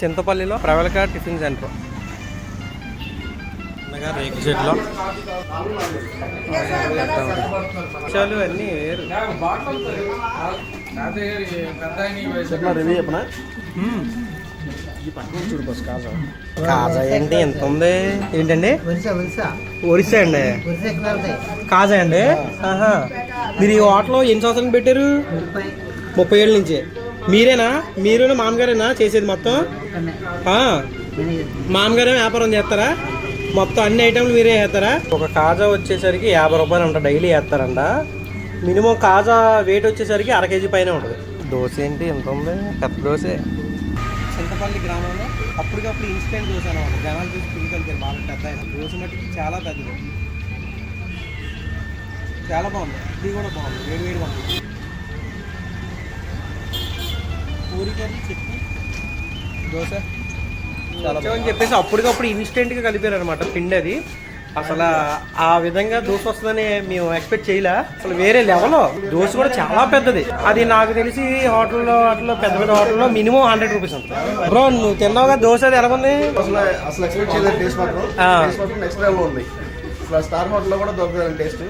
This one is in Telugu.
చింతపల్లిలో ప్రవళిక టిఫిన్ సెంటర్ రేకు చెట్లో చాలు అన్నీ వేరు. రివ్యూ చెప్పనా? కాజా ఏంటి ఎంత ఉంది? ఏంటండి? ఒరిస్సా అండి. కాజా అండి. ఆహా, మీరు ఈ హోటల్ ఎన్ని సంవత్సరాలు పెట్టారు? 30 ఏళ్ళ నుంచి. మీరేనా? మీరు మామగారేనా చేసేది మొత్తం? మామగారే వ్యాపారం చేస్తారా? మొత్తం అన్ని ఐటమ్లు మీరే వేస్తారా? ఒక కాజా వచ్చేసరికి 50 రూపాయలు అంట, డైలీ వేస్తారంట. మినిమం కాజా వెయిట్ వచ్చేసరికి 1 కేజీ పైన ఉంటుంది. దోశ ఏంటి ఎంత ఉంది? పెద్ద దోశ. చింతపల్లి గ్రామంలో అప్పటికప్పుడు ఇన్స్టెంట్ దోశ అనమాట. జనాలు చూసి పిల్లలు బాగా పెద్ద అయినా దోశ మట్టికి చాలా పెద్దది, చాలా బాగుంది. ఇది కూడా బాగుంది, వేడి వేడి బాగుంది. పూరి కర్రీ, చట్నీ, దోశ అని చెప్పేసి అప్పటికప్పుడు ఇన్స్టెంట్గా కలిపారు అనమాట పిండి. అది అసలు ఆ విధంగా దోశ వస్తుందని మేము ఎక్స్పెక్ట్ చేయలే. అసలు వేరే లెవెల్. దోశ కూడా చాలా పెద్దది. అది నాకు తెలిసి హోటల్లో అట్లా పెద్ద పెద్ద హోటల్లో మినిమం 100 రూపీస్ ఉంటుంది. బ్రో నువ్వు తిన్నావుగా దోశ, అది ఎలాగుంది? అసలు ఎక్స్పెక్ట్ చేయలేదు. టేస్ట్ మాత్రం నెక్స్ట్ లెవెల్ ఉంది. స్టార్ హోటల్లో కూడా దొరకదు టేస్ట్.